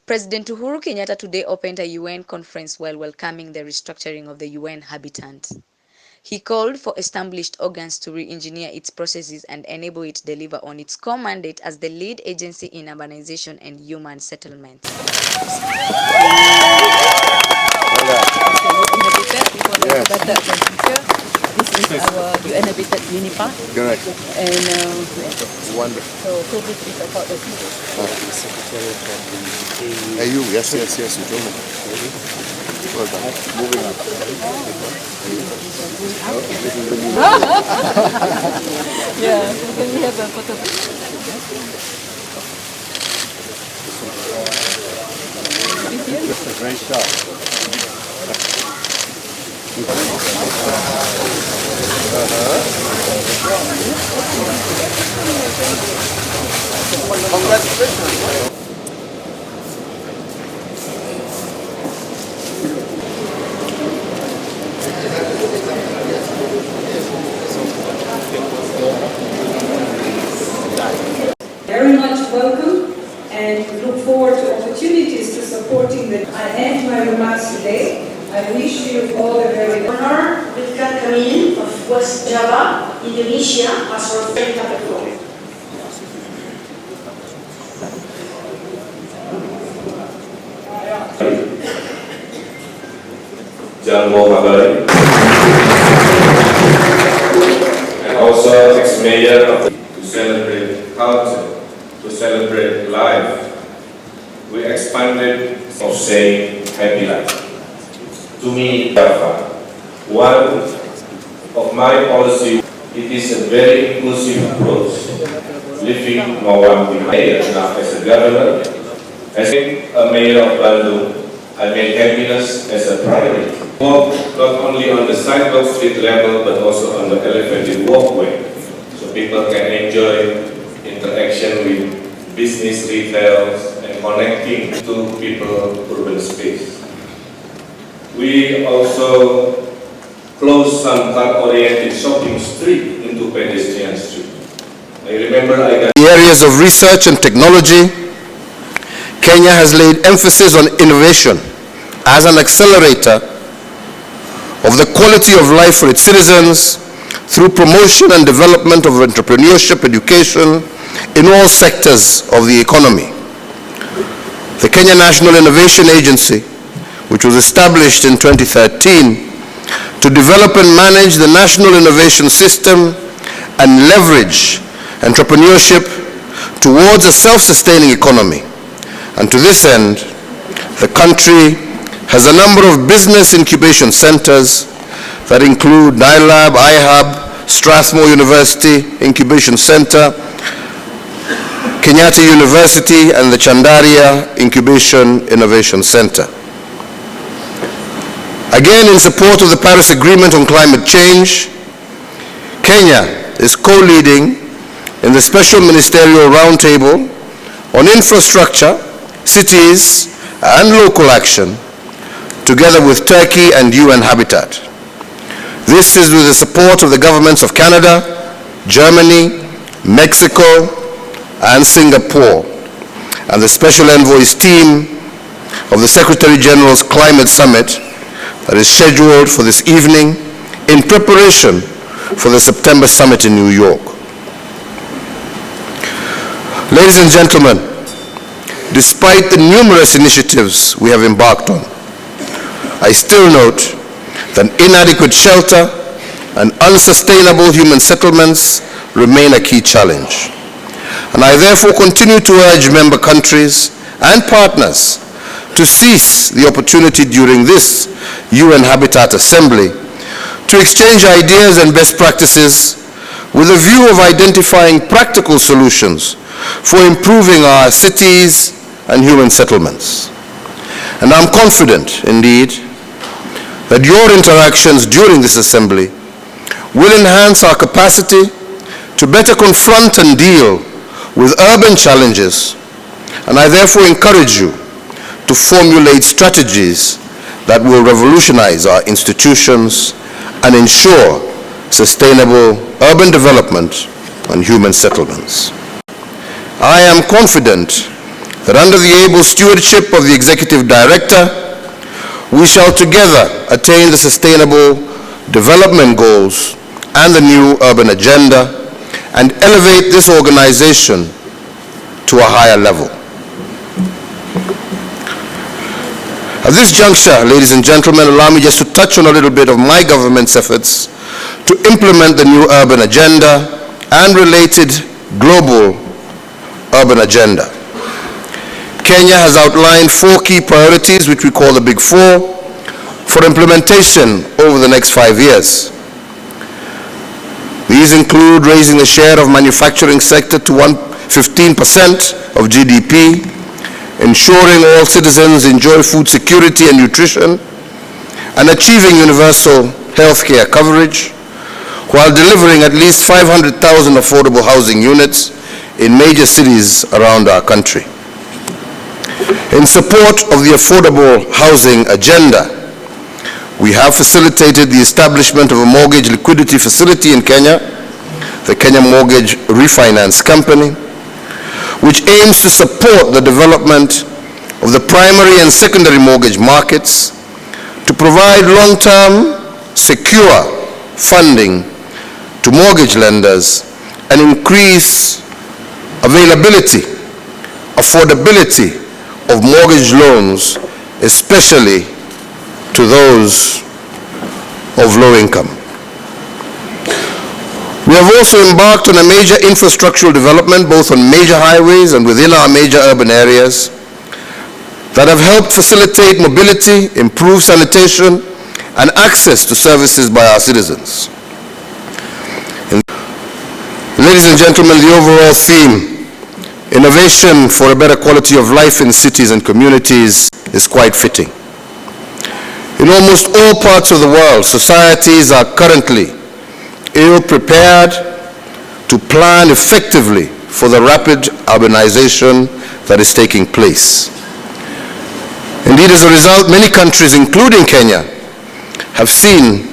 President Uhuru Kenyatta today opened a UN conference while welcoming the restructuring of the UN habitant. He called for established organs to re-engineer its processes and enable it to deliver on its core mandate as the lead agency in urbanization and human settlements. This is our UN Habitat Unipark. Correct. And Wonderful. so this is about the Secretary from the AU. Yes, you told me. Well done. Moving on. yeah, so can we have a photo? This is very sharp. Congratulations. Very much welcome and look forward to opportunities to supporting the. I end my remarks today. I wish you all a very honor with Kakamin of West Java, Indonesia, as our friend capital. And also ex-mayor of to celebrate culture, to celebrate life. We expanded of saying happy life. To me, one of my policy, it is a very inclusive approach, leaving no one behind. Now, as a governor, as a mayor of Bandung, I made happiness as a priority. Walk not only on the sidewalk street level, but also on the elevated walkway, so people can enjoy interaction with business, retail, and connecting to people urban space. We also closed some car-oriented shopping street into pedestrian street. I remember I got In the areas of research and technology, Kenya has laid emphasis on innovation as an accelerator of the quality of life for its citizens through promotion and development of entrepreneurship, education in all sectors of the economy. The Kenya National Innovation Agency, which was established in 2013 to develop and manage the national innovation system and leverage entrepreneurship towards a self-sustaining economy. And to this end, the country has a number of business incubation centers that include NILAB, iHub, Strathmore University Incubation Center, Kenyatta University, and the Chandaria Incubation Innovation Center. Again, in support of the Paris Agreement on climate change, Kenya is co-leading in the Special Ministerial Roundtable on infrastructure, cities, and local action, together with Turkey and UN Habitat. This is with the support of the governments of Canada, Germany, Mexico, and Singapore, and the Special Envoy's team of the Secretary General's Climate Summit that is scheduled for this evening in preparation for the September summit in New York. Ladies and gentlemen, despite the numerous initiatives we have embarked on, I still note that inadequate shelter and unsustainable human settlements remain a key challenge. And I therefore continue to urge member countries and partners to seize the opportunity during this UN Habitat Assembly to exchange ideas and best practices with a view of identifying practical solutions for improving our cities and human settlements. And I'm confident, indeed, that your interactions during this assembly will enhance our capacity to better confront and deal with urban challenges, and I therefore encourage you to formulate strategies that will revolutionize our institutions and ensure sustainable urban development and human settlements. I am confident that under the able stewardship of the Executive Director, we shall together attain the Sustainable Development Goals and the new urban agenda and elevate this organization to a higher level. At this juncture, ladies and gentlemen, allow me just to touch on a little bit of my government's efforts to implement the new urban agenda and related global urban agenda. Kenya has outlined 4 key priorities, which we call the Big Four, for implementation over the next 5 years. These include raising the share of manufacturing sector to 15% of GDP, ensuring all citizens enjoy food security and nutrition, and achieving universal health care coverage, while delivering at least 500,000 affordable housing units in major cities around our country. In support of the affordable housing agenda, we have facilitated the establishment of a mortgage liquidity facility in Kenya, the Kenya Mortgage Refinance Company, which aims to support the development of the primary and secondary mortgage markets to provide long-term, secure funding to mortgage lenders and increase availability, affordability of mortgage loans, especially to those of low income. We have also embarked on a major infrastructural development, both on major highways and within our major urban areas, that have helped facilitate mobility, improve sanitation, and access to services by our citizens. Ladies and gentlemen, the overall theme, innovation for a better quality of life in cities and communities, is quite fitting. In almost all parts of the world, societies are currently ill-prepared to plan effectively for the rapid urbanization that is taking place. Indeed, as a result, many countries, including Kenya, have seen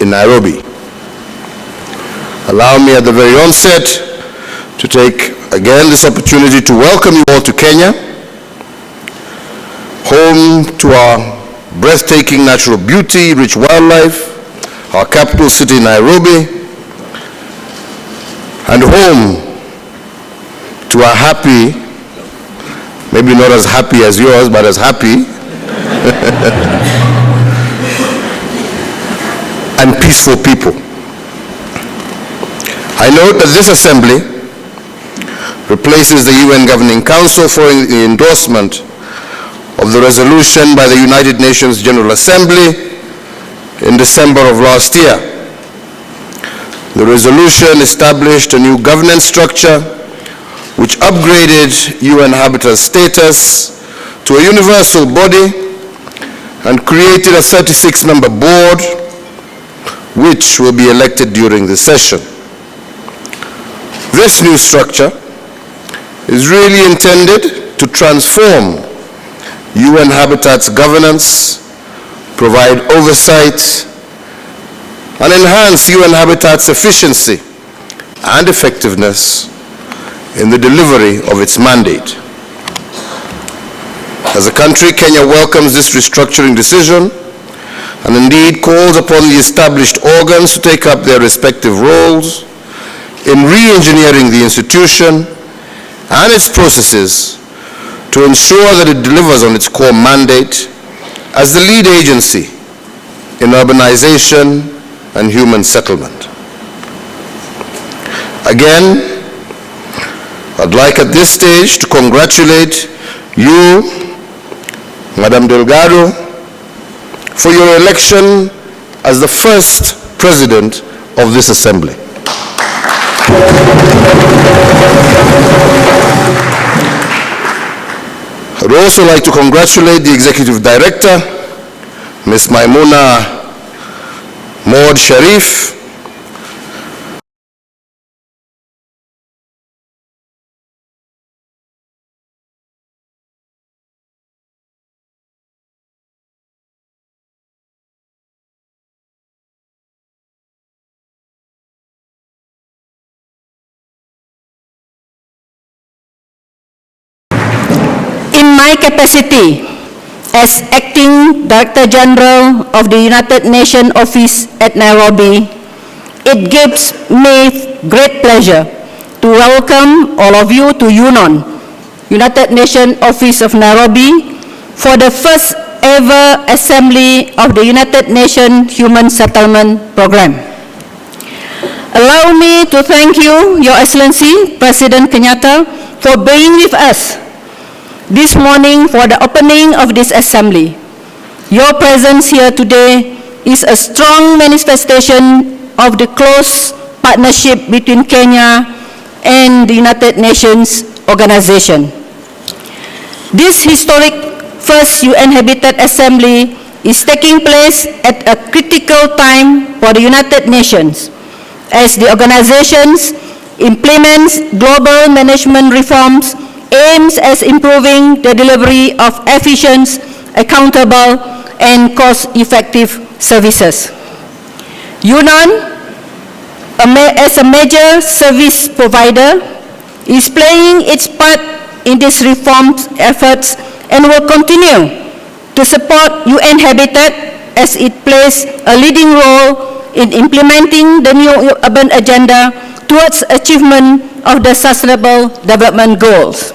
in Nairobi. Allow me at the very onset to take again this opportunity to welcome you all to Kenya, home to our breathtaking natural beauty, rich wildlife, our capital city Nairobi, and home to our happy, maybe not as happy as yours, but as happy and peaceful people. I note that this assembly replaces the UN Governing Council following the endorsement of the resolution by the United Nations General Assembly in December of last year. The resolution established a new governance structure which upgraded UN Habitat's status to a universal body and created a 36-member board which will be elected during the session. This new structure is really intended to transform UN Habitat's governance, provide oversight, and enhance UN Habitat's efficiency and effectiveness in the delivery of its mandate. As a country, Kenya welcomes this restructuring decision and indeed calls upon the established organs to take up their respective roles in re-engineering the institution and its processes to ensure that it delivers on its core mandate as the lead agency in urbanization and human settlement. Again, I'd like at this stage to congratulate you, Madam Delgado, for your election as the first President of this Assembly. I'd also like to congratulate the Executive Director, Ms. Maimuna Maud Sharif, in my capacity as Acting Director General of the United Nations Office at Nairobi, it gives me great pleasure to welcome all of you to UNON, United Nations Office of Nairobi, for the first ever Assembly of the United Nations Human Settlement Program. Allow me to thank you, Your Excellency, President Kenyatta, for being with us this morning for the opening of this assembly. Your presence here today is a strong manifestation of the close partnership between Kenya and the United Nations organization. This historic first UN Habitat Assembly is taking place at a critical time for the United Nations as the organizations implements global management reforms aims at improving the delivery of efficient, accountable, and cost-effective services. UNON, as a major service provider, is playing its part in these reform efforts and will continue to support UN Habitat as it plays a leading role in implementing the new urban agenda towards achievement of the Sustainable Development Goals.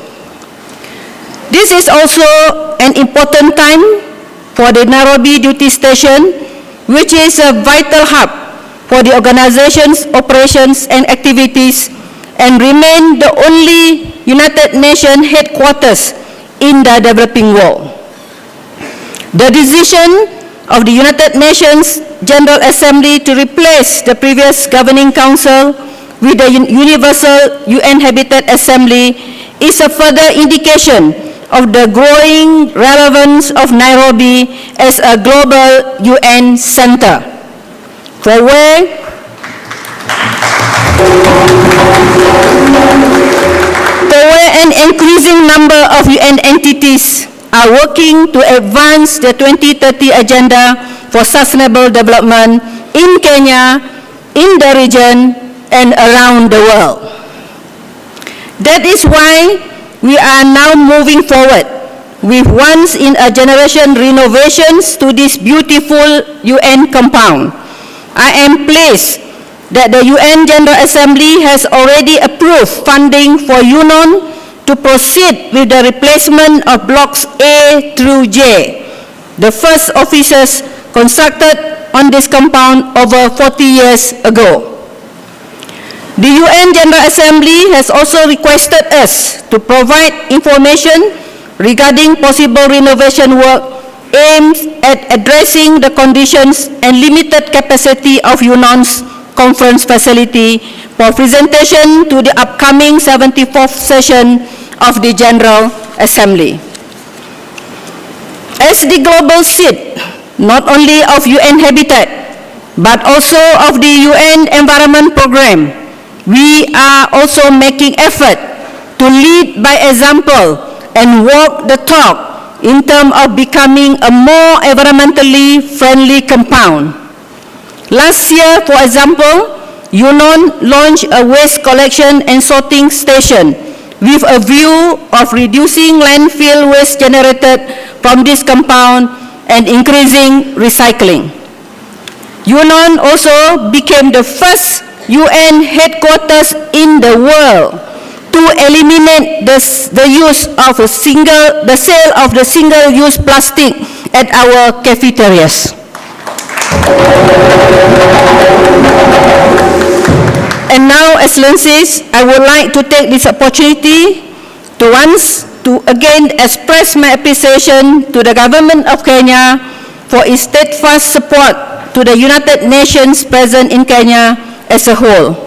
This is also an important time for the Nairobi duty station, which is a vital hub for the organization's operations and activities and remain the only United Nations headquarters in the developing world. The decision of the United Nations General Assembly to replace the previous Governing Council with the Universal UN Habitat Assembly is a further indication of the growing relevance of Nairobi as a global UN center, for where an increasing number of UN entities are working to advance the 2030 Agenda for Sustainable Development in Kenya, in the region, and around the world. That is why we are now moving forward with once-in-a-generation renovations to this beautiful UN compound. I am pleased that the UN General Assembly has already approved funding for UNON to proceed with the replacement of blocks A through J, the first offices constructed on this compound over 40 years ago. The UN General Assembly has also requested us to provide information regarding possible renovation work aimed at addressing the conditions and limited capacity of UNON's conference facility for presentation to the upcoming 74th session of the General Assembly. As the global seat, not only of UN Habitat, but also of the UN Environment Programme, we are also making effort to lead by example and walk the talk in terms of becoming a more environmentally friendly compound. Last year, for example, UNON launched a waste collection and sorting station with a view of reducing landfill waste generated from this compound and increasing recycling. UNON also became the first UN headquarters in the world to eliminate the sale of the single-use plastic at our cafeterias. And now, Excellencies, I would like to take this opportunity to again express my appreciation to the Government of Kenya for its steadfast support to the United Nations present in Kenya as a whole.